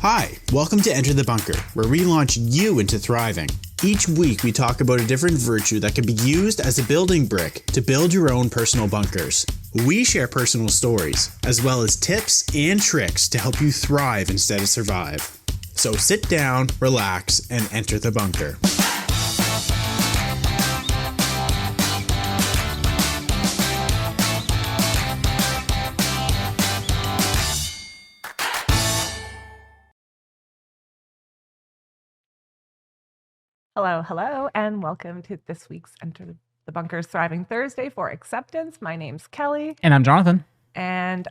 Hi, welcome to Enter the Bunker, where we launch you into thriving. Each week we talk about a different virtue that can be used as a building brick to build your own personal bunkers. We share personal stories, as well as tips and tricks to help you thrive instead of survive. So sit down, relax, and enter the bunker. Hello, and welcome to this week's Enter the Bunker's Thriving Thursday for Acceptance. My name's Kelly. And I'm Jonathan. And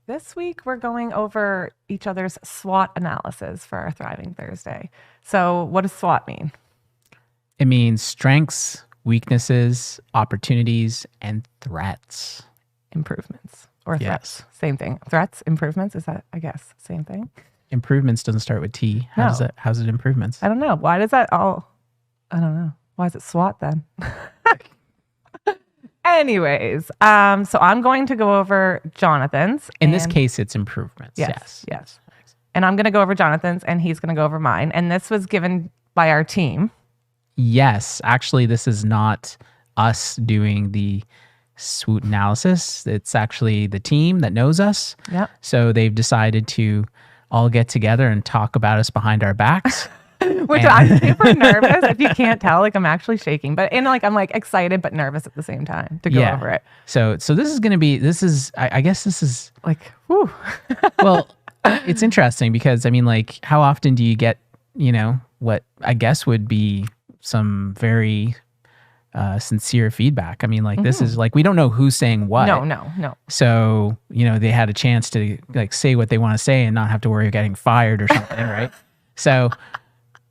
this week we're going over each other's SWOT analysis for our Thriving Thursday. So what does SWOT mean? It means strengths, weaknesses, opportunities, and threats. Improvements or threats. Yes. Same thing. Threats, improvements, is that, I guess, same thing? Improvements doesn't start with T. How's it improvements? I don't know. Why does that all... I don't know. Why is it SWOT then? Anyways, so I'm going to go over Jonathan's. In this case, it's improvements. Yes. And I'm going to go over Jonathan's, and he's going to go over mine. And this was given by our team. Yes. Actually, this is not us doing the SWOT analysis. It's actually the team that knows us. Yep. So they've decided to all get together and talk about us behind our backs. Which I'm super nervous. If you can't tell, like I'm actually shaking, but I'm like excited but nervous at the same time to go over it. So this is going to be, I guess this is like, whew. Well, it's interesting because I mean, like, how often do you get, what I guess would be some very sincere feedback? I mean, like, this is like, we don't know who's saying what. No. So, they had a chance to like say what they want to say and not have to worry about getting fired or something, right? So,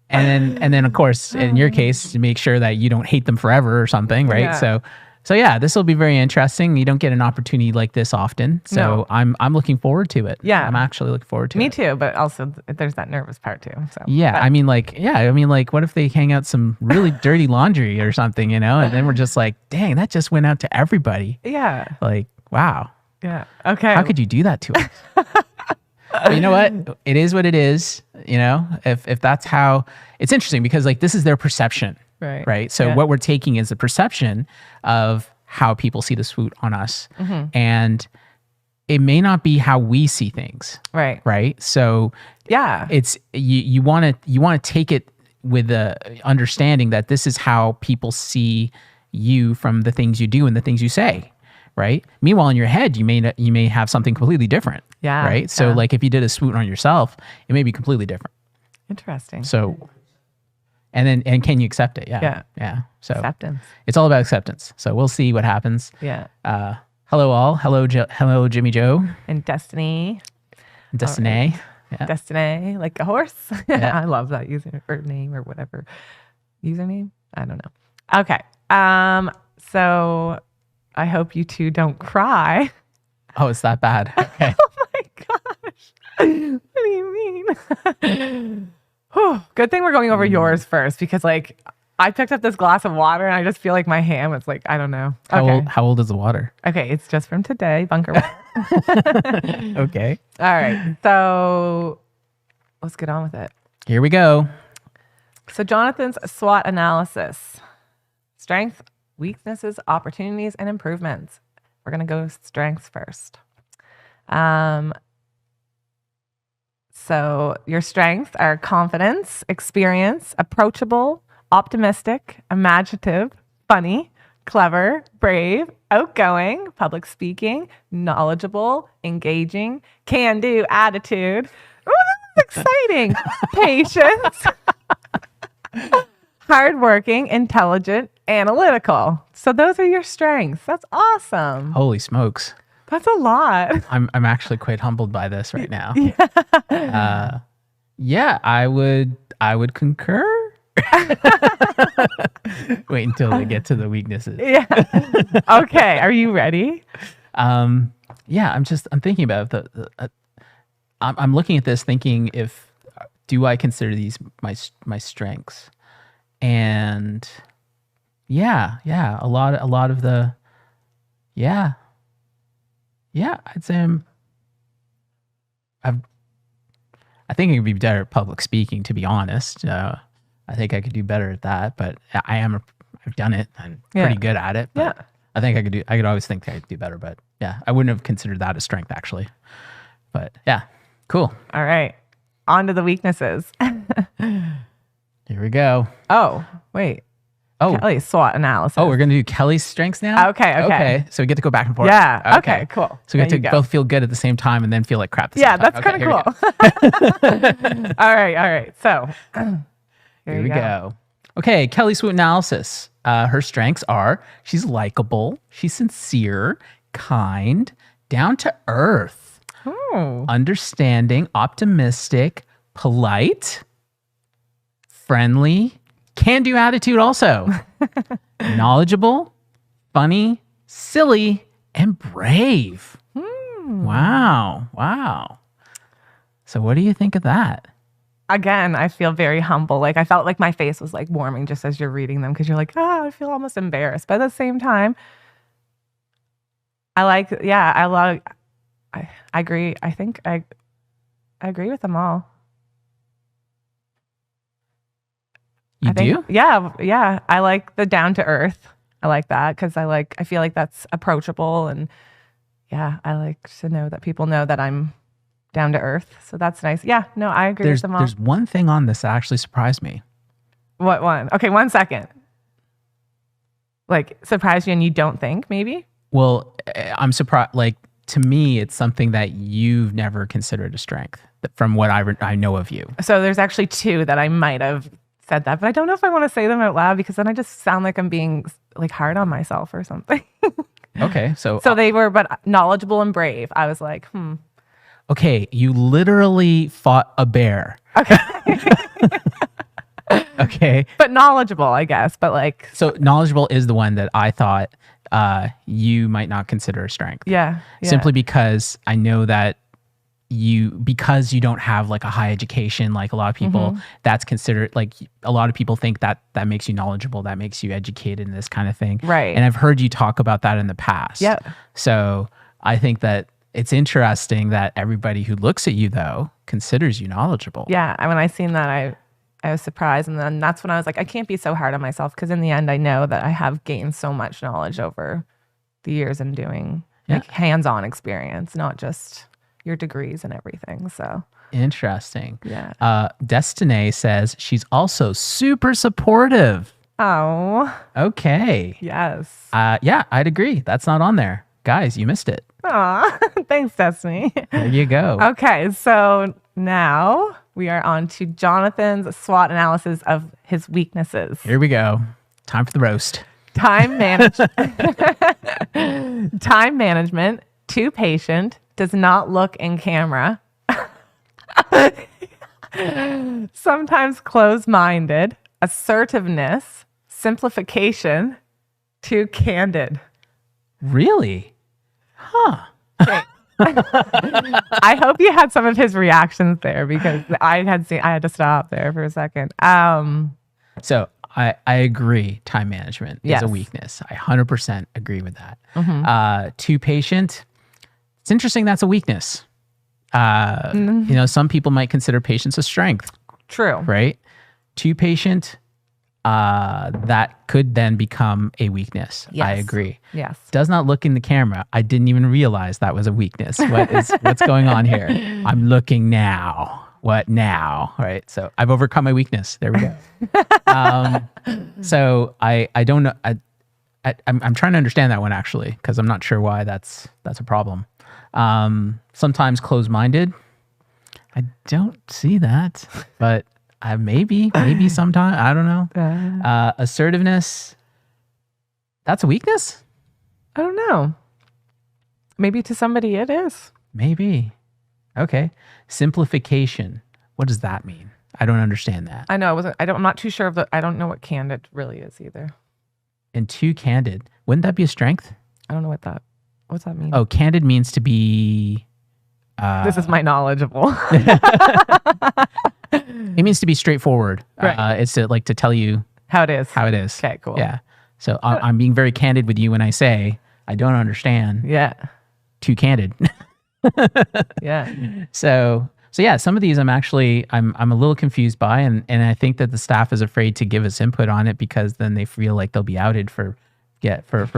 and then of course, in your case, to make sure that you don't hate them forever or something, right? Yeah. So yeah, this will be very interesting. You don't get an opportunity like this often. So No. I'm looking forward to it. Yeah. I'm actually looking forward to it. Me too, but also there's that nervous part too. So Yeah. I mean, like, what if they hang out some really dirty laundry or something, and then we're just like, dang, that just went out to everybody. Yeah. Like, wow. Yeah. Okay. How could you do that to us? But you know what? It is what it is. If that's how, it's interesting because like this is their perception, right? So what we're taking is the perception of how people see the SWOT on us, and it may not be how we see things, right? So yeah, it's you want to take it with the understanding that this is how people see you from the things you do and the things you say. Right. Meanwhile, in your head, you may have something completely different. Yeah. Right. So, like, if you did a SWOT on yourself, it may be completely different. Interesting. So, and can you accept it? Yeah. So acceptance. It's all about acceptance. So we'll see what happens. Yeah. Hello, all. Hello, hello, Jimmy Joe. And Destiny. Destiny. Yeah. Destiny, like a horse. Yeah. I love that name or whatever. Username. I don't know. Okay. So. I hope you two don't cry. Oh, it's that bad. Okay. Oh my gosh. What do you mean? Good thing we're going over yours first because like I picked up this glass of water and I just feel like my hand was like, I don't know. Okay. How old is the water? Okay. It's just from today. Bunker. Okay. All right. So let's get on with it. Here we go. So Jonathan's SWOT analysis. Strength, weaknesses, opportunities, and improvements. We're going to go strengths first. So your strengths are confidence, experience, approachable, optimistic, imaginative, funny, clever, brave, outgoing, public speaking, knowledgeable, engaging, can-do attitude. Ooh, this is exciting. Patience. Hardworking, intelligent, analytical. So those are your strengths. That's awesome. Holy smokes. That's a lot. I'm actually quite humbled by this right now. Yeah, I would concur. Wait until we get to the weaknesses. Yeah. Okay. Are you ready? Yeah, I'm thinking about I'm looking at this thinking do I consider these my strengths? And yeah, a lot of the I'd say I think I could be better at public speaking, to be honest. I think I could do better at that, but I've done it. I'm pretty good at it. But I think I could always think I could do better, but yeah, I wouldn't have considered that a strength actually. But yeah, cool. All right. On to the weaknesses. Here we go. Oh, wait. Oh, Kelly's SWOT analysis. Oh, we're going to do Kelly's strengths now? Okay. So we get to go back and forth. Yeah. Okay, cool. So we get to both feel good at the same time and then feel like crap at the same time. That's kind of cool. All right. So here we go. Okay, Kelly SWOT analysis. Her strengths are she's likable, she's sincere, kind, down to earth, understanding, optimistic, polite, friendly, can-do attitude also, knowledgeable, funny, silly, and brave. Wow. So what do you think of that? Again, I feel very humble. Like I felt like my face was like warming just as you're reading them because you're like, I feel almost embarrassed. But at the same time, I agree. I think I agree with them all. You do? Yeah. I like the down to earth. I like that because I feel like that's approachable, and I like to know that people know that I'm down to earth. So that's nice. Yeah, no, I agree with them all. There's one thing on this that actually surprised me. What one? Okay, 1 second. Like surprised you and you don't think maybe? Well, I'm surprised. Like to me, it's something that you've never considered a strength from what I know of you. So there's actually 2 that I might have said that, but I don't know if I want to say them out loud because then I just sound like I'm being like hard on myself or something. Okay, so they were, but knowledgeable and brave. I was like, Okay, you literally fought a bear. Okay. Okay. But knowledgeable, I guess. But like, so knowledgeable is the one that I thought you might not consider a strength. Yeah. Simply because I know that because you don't have like a high education, like a lot of people, that's considered like a lot of people think that makes you knowledgeable, that makes you educated and this kind of thing. Right. And I've heard you talk about that in the past. Yeah. So I think that it's interesting that everybody who looks at you though considers you knowledgeable. Yeah. And when I seen that, I was surprised. And then that's when I was like, I can't be so hard on myself because in the end, I know that I have gained so much knowledge over the years in doing like hands-on experience, not just your degrees and everything. So interesting. Yeah. Destiny says she's also super supportive. Oh. Okay. Yes. Yeah, I'd agree. That's not on there. Guys, you missed it. Aw, thanks, Destiny. There you go. Okay, so now we are on to Jonathan's SWOT analysis of his weaknesses. Here we go. Time for the roast. Time management, too patient, does not look in camera, sometimes closed-minded, assertiveness, simplification, too candid. Really? Huh. Okay. I hope you had some of his reactions there because I had to stop there for a second. So I agree. Time management is a weakness. I 100% agree with that. Too patient. It's interesting. That's a weakness. You know, some people might consider patience a strength. True. Right? Too patient. That could then become a weakness. Yes. I agree. Yes. Does not look in the camera. I didn't even realize that was a weakness. What's going on here? I'm looking now. What now? All right. So I've overcome my weakness. There we go. So I don't know. I'm trying to understand that one actually, because I'm not sure why that's a problem. Sometimes closed-minded. I don't see that, but maybe sometime. I don't know. Assertiveness. That's a weakness? I don't know. Maybe to somebody it is. Maybe. Okay. Simplification. What does that mean? I don't understand that. I know. I'm not too sure I don't know what candid really is either. And too candid. Wouldn't that be a strength? I don't know what's that mean? Oh, candid means to be... this is my knowledgeable. It means to be straightforward. Right. It's to tell you how it is. Okay, cool. Yeah. So I'm being very candid with you when I say I don't understand. Yeah. Too candid. Yeah. So So yeah, some of these I'm a little confused by, and I think that the staff is afraid to give us input on it because then they feel like they'll be outed for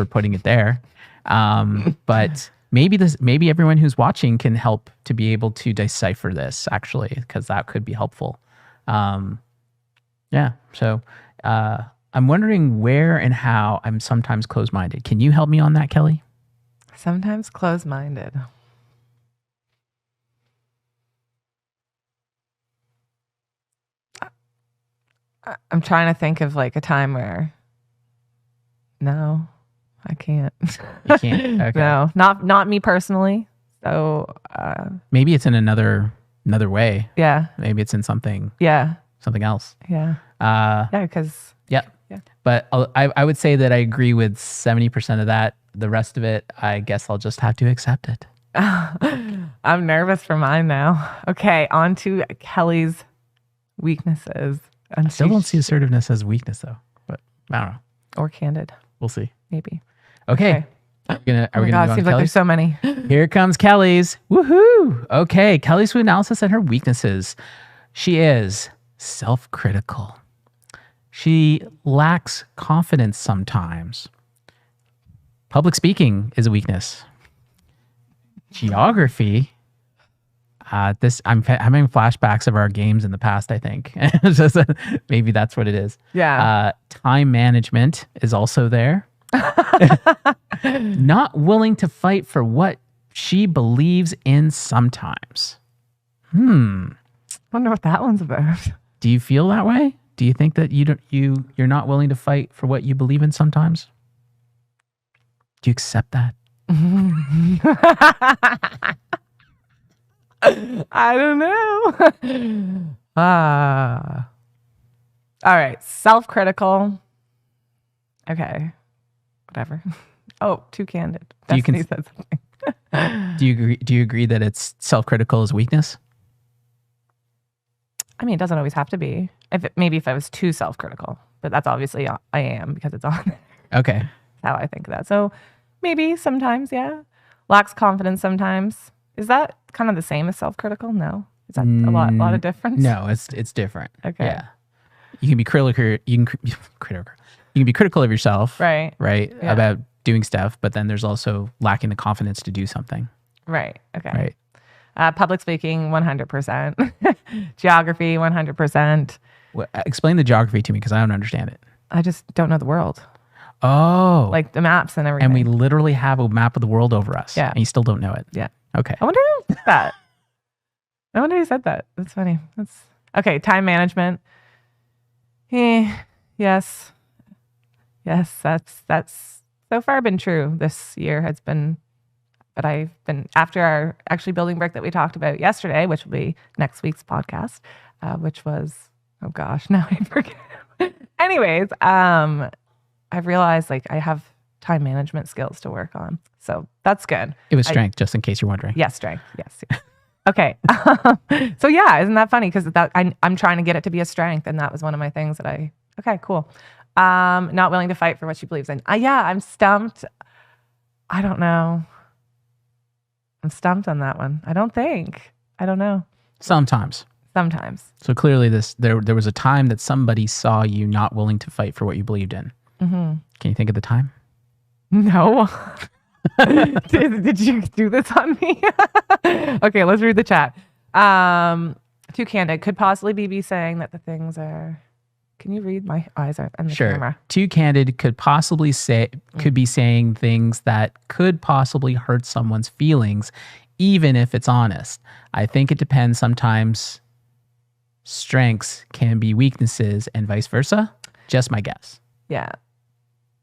putting it there. But maybe everyone who's watching can help to be able to decipher this actually, because that could be helpful. Yeah. So I'm wondering where and how I'm sometimes closed-minded. Can you help me on that, Kelly? Sometimes closed-minded. I'm trying to think of like a time where no, I can't. You can't? Okay. No, not me personally. So maybe it's in another way. Yeah. Maybe it's in something else. Yeah. Because yeah. But I would say that I agree with 70% of that. The rest of it, I guess I'll just have to accept it. I'm nervous for mine now. Okay, on to Kelly's weaknesses. I still don't see assertiveness as weakness though, but I don't know. Or candid. We'll see. Maybe. Okay. Are we gonna go on seems like there's so many. Here comes Kelly's. Woohoo! Okay, Kelly's SWOT analysis and her weaknesses. She is self-critical. She lacks confidence sometimes. Public speaking is a weakness. Geography. I'm having flashbacks of our games in the past, I think. Maybe that's what it is. Yeah. Time management is also there. Not willing to fight for what she believes in sometimes. Wonder what that one's about. Do you feel that way? Do you think that you're not willing to fight for what you believe in sometimes? Do you accept that? I don't know. All right. Self-critical. Okay. Whatever. Oh, too candid. Destiny said something. Do you agree that it's self-critical is weakness? I mean, it doesn't always have to be. Maybe if I was too self-critical, but that's obviously I am because it's on there. Okay. That's how I think of that. So maybe sometimes, yeah. Lacks confidence sometimes. Is that kind of the same as self-critical? No. Is that a lot of difference? No, it's different. Okay. Yeah. You can be critical. You can be critical of yourself. Right. Right. Yeah. About doing stuff, but then there's also lacking the confidence to do something. Right. Okay. Right. Public speaking, 100%. Geography, 100%. Explain the geography to me because I don't understand it. I just don't know the world. Oh. Like the maps and everything. And we literally have a map of the world over us. Yeah. And you still don't know it. Yeah. Okay. I wonder who said that. I wonder who said that. That's funny. That's okay. Time management. Yes. That's so far been true. This year has been, but I've been after our actually building brick that we talked about yesterday, which will be next week's podcast, which was, oh gosh, now I forget. Anyways, I've realized like I have time management skills to work on. So that's good. It was strength, just in case you're wondering. Yes, strength. Yes. Okay. So yeah, isn't that funny? Because I'm trying to get it to be a strength, and that was one of my things that okay, cool. Not willing to fight for what she believes in. I'm stumped. I don't know. I'm stumped on that one. I don't know. Sometimes. So clearly there was a time that somebody saw you not willing to fight for what you believed in. Mm-hmm. Can you think of the time? No. Did you do this on me? Okay, let's read the chat. Too candid. Could possibly be saying that the things are... Can you read? My eyes are on the camera. Too candid could be saying things that could possibly hurt someone's feelings, even if it's honest. I think it depends. Sometimes strengths can be weaknesses and vice versa. Just my guess. Yeah.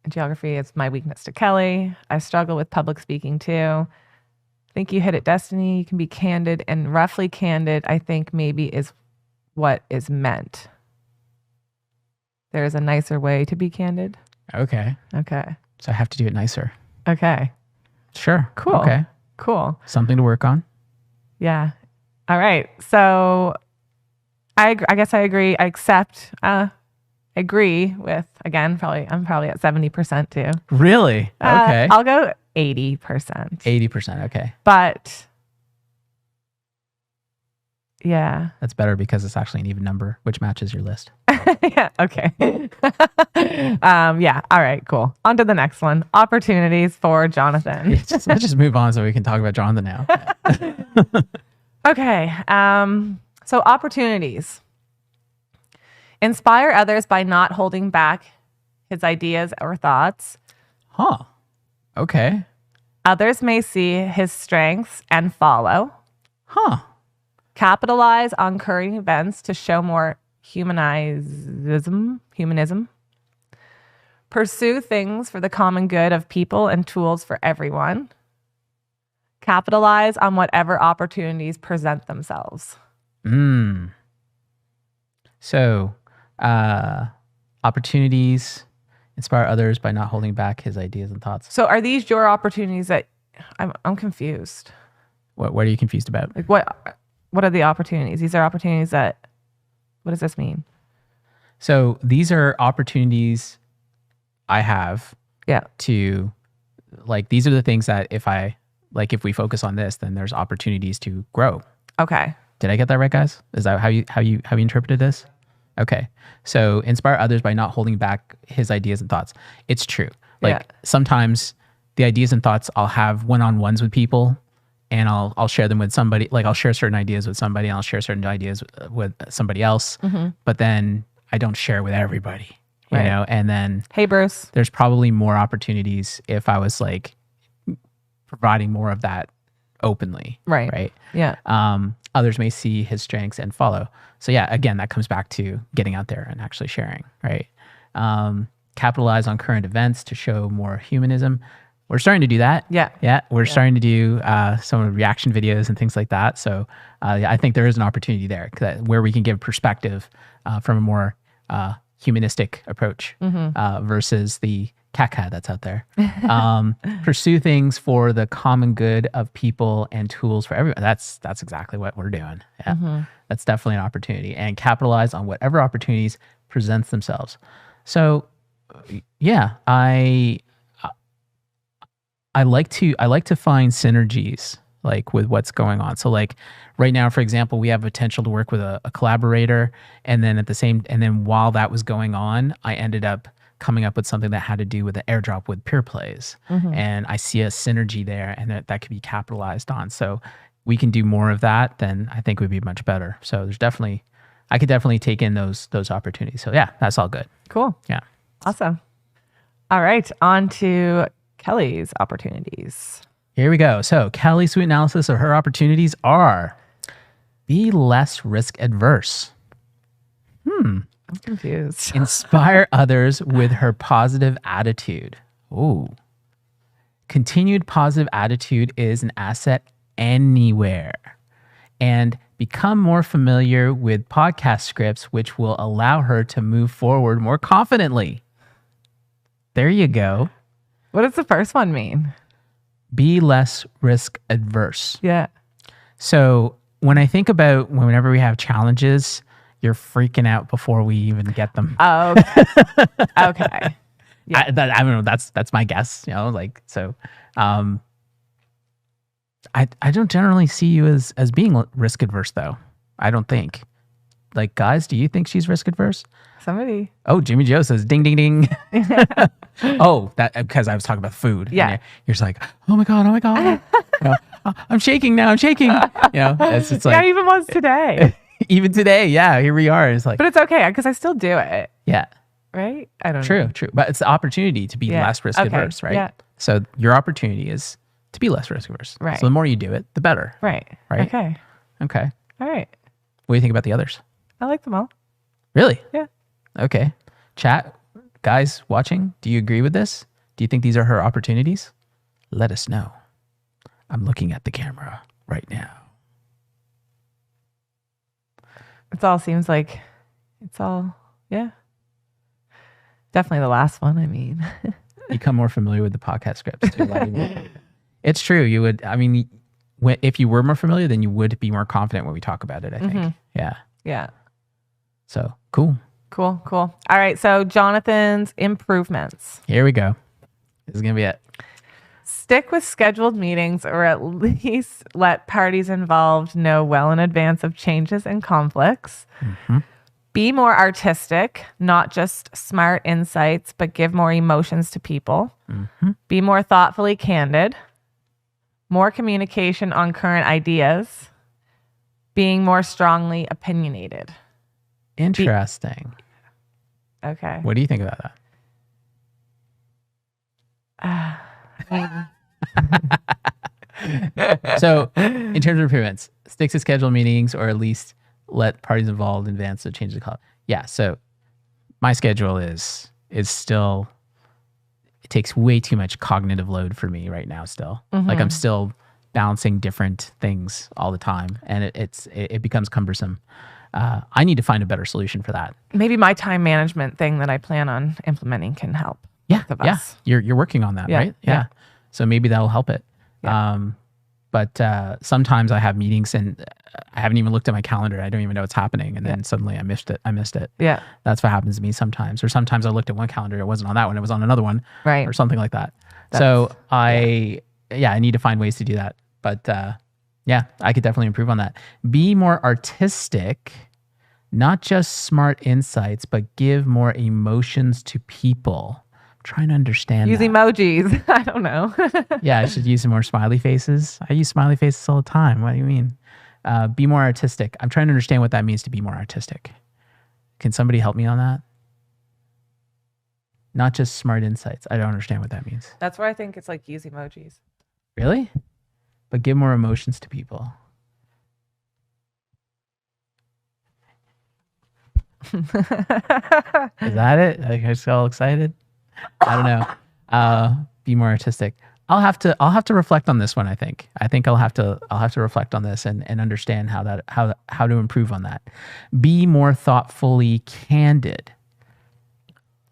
Geography is my weakness to Kelly. I struggle with public speaking too. I think you hit it, Destiny. You can be candid, and roughly candid, I think maybe is what is meant. There is a nicer way to be candid. Okay. So I have to do it nicer. Okay. Sure. Cool. Okay. Cool. Something to work on. Yeah. All right. So I guess I agree. I accept. Agree with, again, I'm probably at 70% too. Really? Okay. I'll go 80%. 80%. Okay. But Yeah. That's better because it's actually an even number, which matches your list. Yeah. Okay. Yeah. All right. Cool. On to the next one. Opportunities for Jonathan. Let's just move on so we can talk about Jonathan now. Okay. So opportunities. Inspire others by not holding back his ideas or thoughts. Huh. Okay. Others may see his strengths and follow. Huh. Capitalize on current events to show more humanism. Pursue things for the common good of people and tools for everyone. Capitalize on whatever opportunities present themselves. So, opportunities, inspire others by not holding back his ideas and thoughts. So are these your opportunities that I'm confused? What are you confused about? Like what are the opportunities? These are opportunities that, what does this mean? So these are opportunities I have to, like, these are the things that if we focus on this, then there's opportunities to grow. Okay. Did I get that right, guys? Is that how you interpreted this? Okay. So inspire others by not holding back his ideas and thoughts. It's true. Like sometimes the ideas and thoughts I'll have one-on-ones with people, and I'll share them with somebody. Like I'll share certain ideas with somebody, and I'll share certain ideas with somebody else. Mm-hmm. But then I don't share with everybody, you know? And then, hey, Bruce, there's probably more opportunities if I was like providing more of that openly. Right. Yeah. Others may see his strengths and follow. So yeah, again, that comes back to getting out there and actually sharing, right? Capitalize on current events to show more humanism. We're starting to do that. Yeah. We're starting to do some reaction videos and things like that. So I think there is an opportunity there where we can give perspective from a more humanistic approach versus the caca that's out there. Pursue things for the common good of people and tools for everyone. That's exactly what we're doing. Yeah. That's definitely an opportunity. And capitalize on whatever opportunities presents themselves. So yeah, I like to find synergies like with what's going on. So like right now, for example, we have potential to work with a collaborator, and then while that was going on, I ended up coming up with something that had to do with the airdrop with Pure Plays. And I see a synergy there, and that could be capitalized on. So we can do more of that, then I think would be much better. So I could definitely take in those opportunities. So yeah, that's all good. Cool. Yeah. Awesome. All right. On to Kelly's opportunities. Here we go. So Kelly's sweet analysis of her opportunities are: be less risk adverse. I'm confused. Inspire others with her positive attitude. Ooh. Continued positive attitude is an asset anywhere. And become more familiar with podcast scripts, which will allow her to move forward more confidently. There you go. What does the first one mean? Be less risk adverse. Yeah. So when I think about whenever we have challenges, you're freaking out before we even get them. Oh, okay. Yeah. I don't know. That's my guess. You know, like, so I don't generally see you as being risk adverse though. I don't think. Like, guys, do you think she's risk adverse? Somebody. Oh, Jimmy Joe says ding ding ding. Oh, that because I was talking about food. Yeah. You're just like, oh my god. You know, I'm shaking now. You know, it's like, yeah, even was today. Even today, yeah, here we are. It's like, but it's okay because I still do it. Yeah. Right? I don't know. True. But it's the opportunity to be less risk adverse, right? Yeah. So your opportunity is to be less risk adverse. Right. So the more you do it, the better. Right. Okay. All right. What do you think about the others? I like them all. Really? Yeah. Okay. Chat, guys watching, do you agree with this? Do you think these are her opportunities? Let us know. I'm looking at the camera right now. It all seems like yeah. Definitely the last one, I mean. Become more familiar with the podcast scripts. It's true. You would, I mean, if you were more familiar, then you would be more confident when we talk about it, I think. Yeah. Yeah. So, cool. Cool. All right. So Jonathan's improvements. Here we go. This is going to be it. Stick with scheduled meetings, or at least let parties involved know well in advance of changes and conflicts. Mm-hmm. Be more artistic, not just smart insights, but give more emotions to people. Mm-hmm. Be more thoughtfully candid. More communication on current ideas. Being more strongly opinionated. Interesting. Okay. What do you think about that? So, in terms of improvements, stick to scheduled meetings, or at least let parties involved advance the change of the call. Yeah. So, my schedule is still. It takes way too much cognitive load for me right now. Still, like I'm still balancing different things all the time, and it becomes cumbersome. I need to find a better solution for that. Maybe my time management thing that I plan on implementing can help. Yeah, both of yeah. us. You're working on that, right? Yeah. So maybe that'll help it. Yeah. But sometimes I have meetings and I haven't even looked at my calendar. I don't even know what's happening, and then suddenly I missed it. Yeah. That's what happens to me sometimes. Or sometimes I looked at one calendar, it wasn't on that one, it was on another one, Right. or something like that. So I need to find ways to do that. But yeah, I could definitely improve on that. Be more artistic, not just smart insights, but give more emotions to people. I'm trying to understand Use that. emojis. I don't know. Yeah, I should use some more smiley faces. I use smiley faces all the time. What do you mean? Be more artistic. I'm trying to understand what that means to be more artistic. Can somebody help me on that? Not just smart insights. I don't understand what that means. That's where I think it's like use emojis. Really? But give more emotions to people. Is that it? Like, I just all excited. I don't know. Be more artistic. I'll have to reflect on this one. I think I'll have to reflect on this and understand how to improve on that. Be more thoughtfully candid.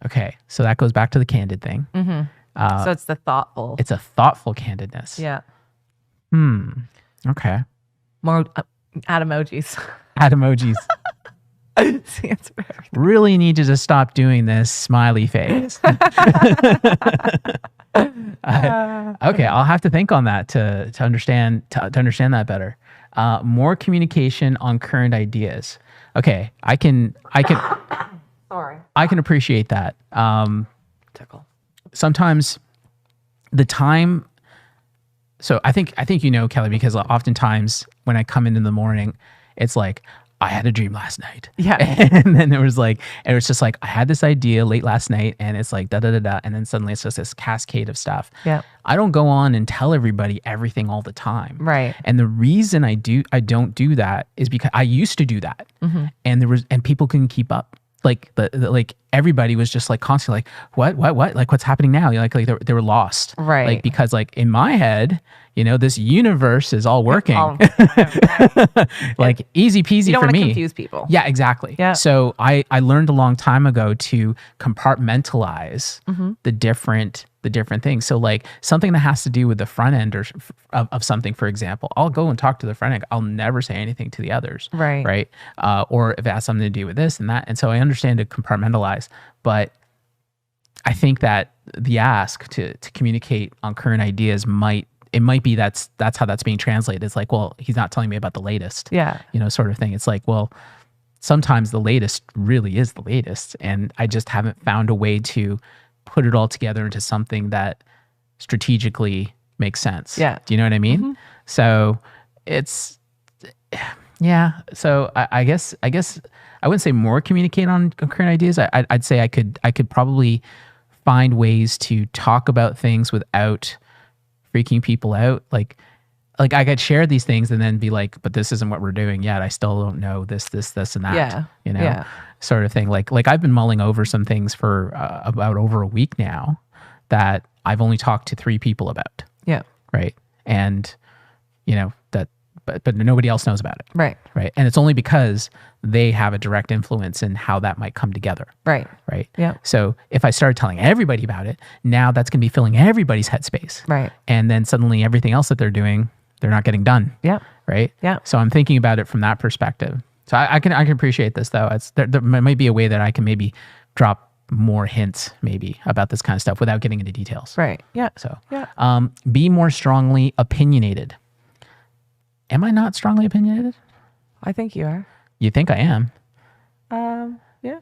Okay, so that goes back to the candid thing. Mm-hmm. So it's the thoughtful. It's a thoughtful candidness. Yeah. Okay. More add emojis. Add emojis. It's the answer for everything. Really need to just stop doing this smiley face. Okay, I'll have to think on that to understand that better. More communication on current ideas. Okay, I can Sorry. I can appreciate that. Tickle. Sometimes the time. So I think Kelly, because oftentimes when I come in the morning, it's like, I had a dream last night. Yeah. And then it was just like, I had this idea late last night, and it's like, da da da da. And then suddenly it's just this cascade of stuff. Yeah. I don't go on and tell everybody everything all the time. Right. And the reason I don't do that is because I used to do that. Mm-hmm. And people couldn't keep up. Like like everybody was just like constantly like, what? Like, what's happening now? Like they were lost. Right. Like, because like in my head, this universe is all working. Like easy peasy You don't for want to me. confuse people. Yeah, exactly. Yeah. So I learned a long time ago to compartmentalize the different things. So like something that has to do with the front end of something, for example, I'll go and talk to the front end. I'll never say anything to the others. Right. Right. Or if it has something to do with this and that. And so I understand to compartmentalize, but I think that the ask to communicate on current ideas might be that's how that's being translated. It's like, well, he's not telling me about the latest. Yeah. Sort of thing. It's like, well, sometimes the latest really is the latest, and I just haven't found a way to put it all together into something that strategically makes sense. Yeah. Do you know what I mean? Mm-hmm. So it's, yeah. So I guess I wouldn't say more communicate on current ideas. I'd say I could probably find ways to talk about things without freaking people out. Like I could share these things and then be like, but this isn't what we're doing yet. I still don't know this, and that. Yeah. Yeah. Sort of thing. Like I've been mulling over some things for about over a week now that I've only talked to 3 people about. Yeah. Right. And but nobody else knows about it. Right. Right. And it's only because they have a direct influence in how that might come together. Right. Right. Yeah. So if I started telling everybody about it, now that's going to be filling everybody's headspace. Right. And then suddenly everything else that they're doing, they're not getting done. Yeah. Right. Yeah. So I'm thinking about it from that perspective. So I can appreciate this though. There might be a way that I can maybe drop more hints maybe about this kind of stuff without getting into details. Right. Yeah. So, yeah. Be more strongly opinionated. Am I not strongly opinionated? I think you are. You think I am? Yeah.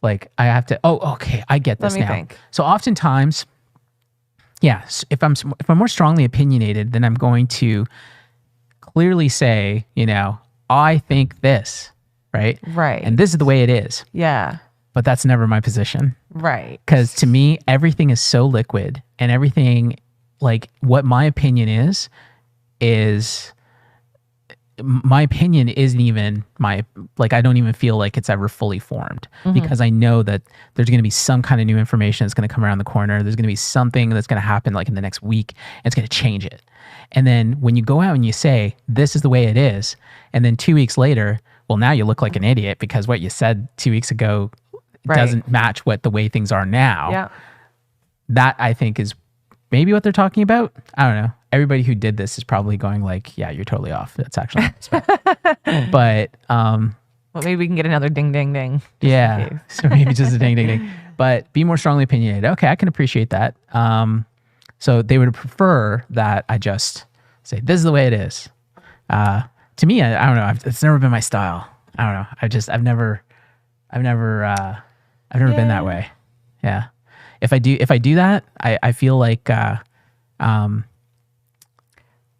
Like I have to. Oh, okay. I get this Let me now. think. So oftentimes, yes, if I'm more strongly opinionated, then I'm going to clearly say, I think this, right? Right. And this is the way it is. Yeah. But that's never my position. Right. Because to me, everything is so liquid, and everything, like what my opinion is my opinion isn't even I don't even feel like it's ever fully formed, because I know that there's going to be some kind of new information that's going to come around the corner. There's going to be something that's going to happen like in the next week, and it's going to change it. And then when you go out and you say, this is the way it is, and then 2 weeks later, well, now you look like an idiot because what you said 2 weeks ago doesn't match what the way things are now. Yeah. That I think is maybe what they're talking about. I don't know. Everybody who did this is probably going like, yeah, you're totally off. That's actually but well, maybe we can get another ding ding ding. Yeah. So maybe just a ding ding ding. But be more strongly opinionated. Okay, I can appreciate that. So they would prefer that I just say, this is the way it is. To me, I don't know. It's never been my style. I don't know. I've never been that way. Yeah. If I do that, I feel like,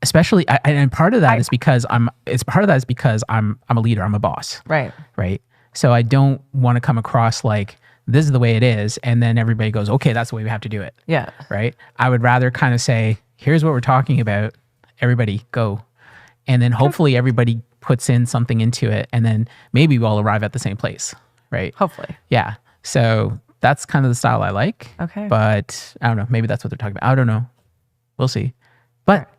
especially, and part of that is because I'm a leader. I'm a boss. Right. Right. So I don't want to come across like this is the way it is, and then everybody goes, okay, that's the way we have to do it. Yeah. Right. I would rather kind of say, here's what we're talking about. Everybody go, and then hopefully everybody puts in something into it, and then maybe we'll arrive at the same place. Right. Hopefully. Yeah. So that's kind of the style I like. Okay. But I don't know. Maybe that's what they're talking about. I don't know. We'll see. But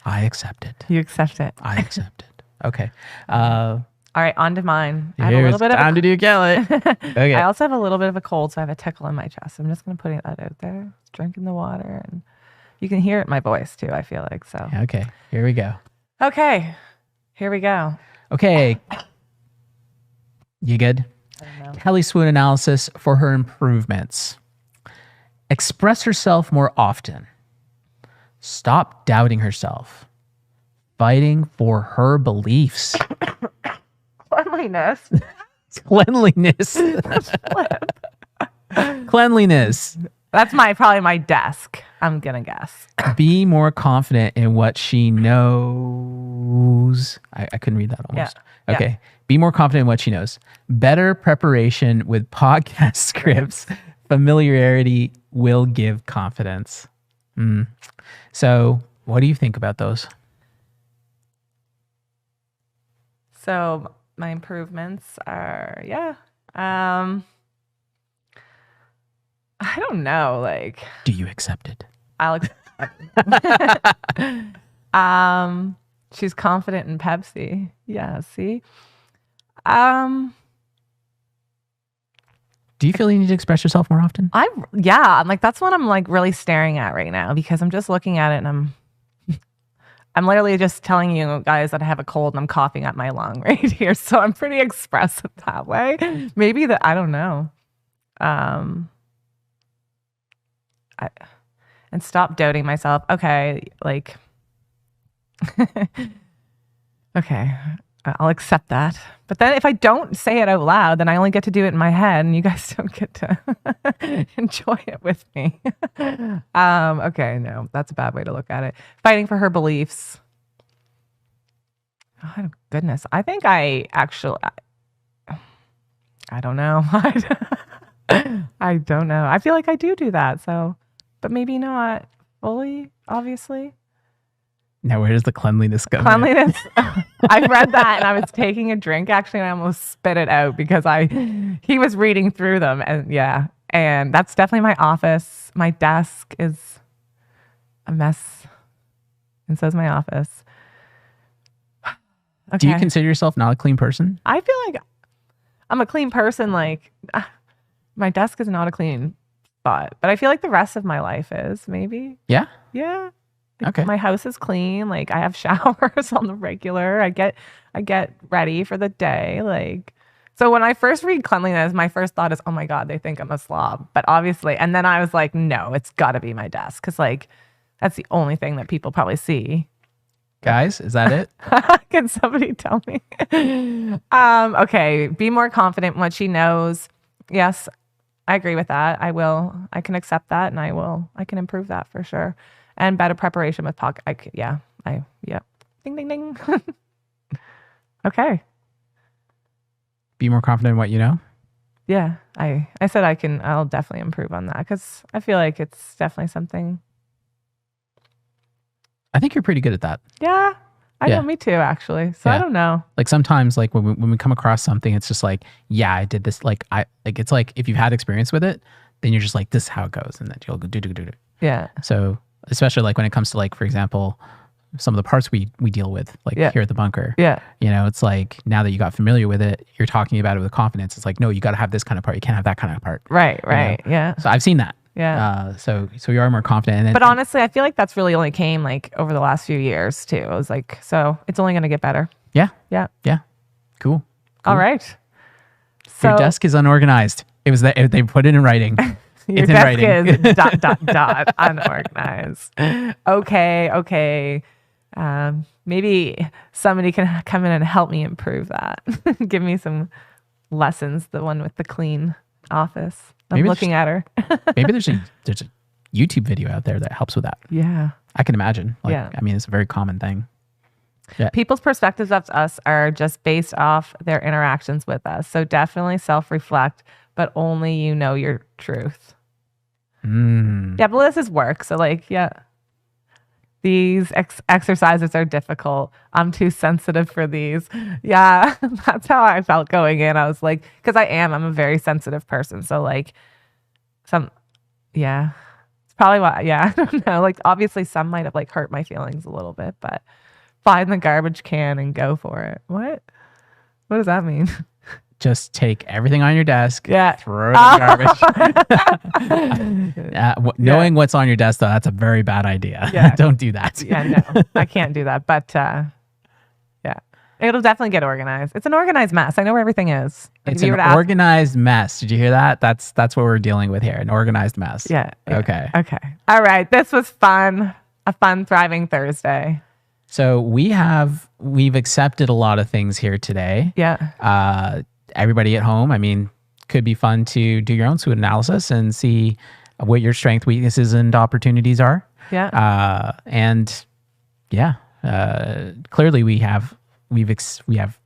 I accept it. You accept it. I accept it. Okay. All right, on to mine. I have a Here's little bit of time to do Kelly. Okay. I also have a little bit of a cold, so I have a tickle in my chest. I'm just going to put that out there. Just drinking the water, and you can hear it in my voice too, I feel like. So. Okay, here we go. Okay, here we go. Okay. You good? I don't know. Kelly Swoon analysis for her improvements. Express herself more often. Stop doubting herself. Fighting for her beliefs. Cleanliness. Cleanliness. Cleanliness. That's probably my desk, I'm going to guess. Be more confident in what she knows. I couldn't read that almost. Yeah. Okay. Be more confident in what she knows. Better preparation with podcast scripts. Familiarity will give confidence. So what do you think about those? So my improvements are, I don't know. Like, do you accept it? I'll accept it. She's confident in Pepsi. Yeah. See. Do you feel you need to express yourself more often? I'm like, that's what I'm like really staring at right now, because I'm just looking at it and I'm literally just telling you guys that I have a cold and I'm coughing up my lung right here. So I'm pretty expressive that way. Maybe I don't know. And stop doubting myself. Okay. Like, okay. I'll accept that. But then if I don't say it out loud, then I only get to do it in my head and you guys don't get to enjoy it with me. Okay, no, that's a bad way to look at it. Fighting for her beliefs. Oh, goodness. I think I don't know. I don't know. I feel like I do that. So, but maybe not fully, obviously. Now, where does the cleanliness go? Cleanliness. I read that and I was taking a drink actually, and I almost spit it out because he was reading through them, and and that's definitely my office. My desk is a mess, and so is my office. Okay. Do you consider yourself not a clean person? I feel like I'm a clean person. Like, my desk is not a clean spot, but I feel like the rest of my life is maybe. Yeah. Yeah. Okay. My house is clean. Like, I have showers on the regular. I get ready for the day. Like, So when I first read cleanliness, my first thought is, oh my God, they think I'm a slob. But obviously, and then I was like, no, it's got to be my desk. Because like, that's the only thing that people probably see. Guys, is that it? Can somebody tell me? Okay, be more confident in what she knows. Yes, I agree with that. I can accept that, and I can improve that for sure. And better preparation with yeah. Ding, ding, ding. Okay. Be more confident in what you know? Yeah, I said I'll definitely improve on that because I feel like it's definitely something. I think you're pretty good at that. Yeah, I know, me too, actually. So I don't know. Like sometimes, like when we come across something, it's just like, yeah, I did this. Like it's like if you've had experience with it, then you're just like, this is how it goes, and then you'll go do. Yeah. So especially like when it comes to like, for example, some of the parts we deal with, like here at the bunker. Yeah. You know, it's like now that you got familiar with it, you're talking about it with confidence. It's like, no, you got to have this kind of part. You can't have that kind of part. Right. You know? Yeah. So I've seen that. Yeah. So you are more confident. But honestly, I feel like that's really only came like over the last few years too. It was like, so it's only going to get better. Yeah. Yeah. Yeah. Cool. All right. So your desk is unorganized. It was that they put it in writing. Your desk is ... unorganized. Okay. Maybe somebody can come in and help me improve that. Give me some lessons. The one with the clean office. I'm looking at her. Maybe there's a YouTube video out there that helps with that. Yeah. I can imagine. I mean, it's a very common thing. Yeah. People's perspectives of us are just based off their interactions with us. So definitely self-reflect, but only you know your truth. Yeah, but this is work. So these exercises are difficult. I'm too sensitive for these. Yeah, that's how I felt going in. I was like, because I'm a very sensitive person. So it's probably why, I don't know. Like obviously some might have hurt my feelings a little bit, but find the garbage can and go for it. What does that mean? Just take everything on your desk, throw it in the garbage. Knowing what's on your desk, though, that's a very bad idea. Yeah. Don't do that. Yeah, no, I can't do that. But it'll definitely get organized. It's an organized mess. I know where everything is. It's an organized mess. Did you hear that? That's what we're dealing with here, an organized mess. Yeah. Okay. All right. This was fun. A fun, thriving Thursday. So we've accepted a lot of things here today. Yeah. Everybody at home, I mean, could be fun to do your own SWOT analysis and see what your strengths, weaknesses, and opportunities are. Yeah. Clearly we have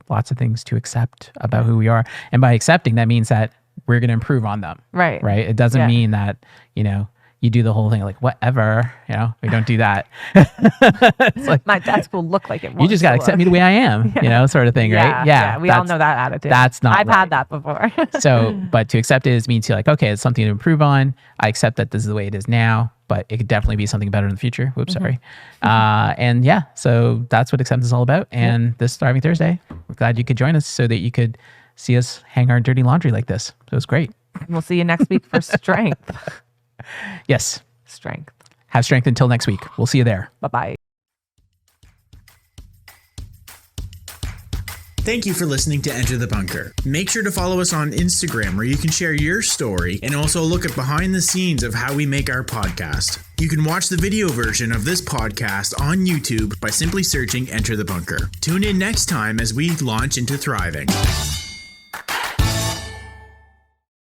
lots of things to accept about who we are, and by accepting, that means that we're going to improve on them. Right. It doesn't mean that you do the whole thing like whatever, we don't do that. It's like my desk will look like it. You just got to accept me the way I am, sort of thing, right? Yeah. We all know that attitude. That's not. I've had that before. So, but to accept it means you're like, okay, it's something to improve on. I accept that this is the way it is now, but it could definitely be something better in the future. Whoops, sorry. So that's what acceptance is all about. And this Thriving Thursday, we're glad you could join us so that you could see us hang our dirty laundry like this. So it's great. We'll see you next week for strength. Yes. Strength. Have strength until next week. We'll see you there. Bye-bye. Thank you for listening to Enter the Bunker. Make sure to follow us on Instagram where you can share your story and also look at behind the scenes of how we make our podcast. You can watch the video version of this podcast on YouTube by simply searching Enter the Bunker. Tune in next time as we launch into thriving.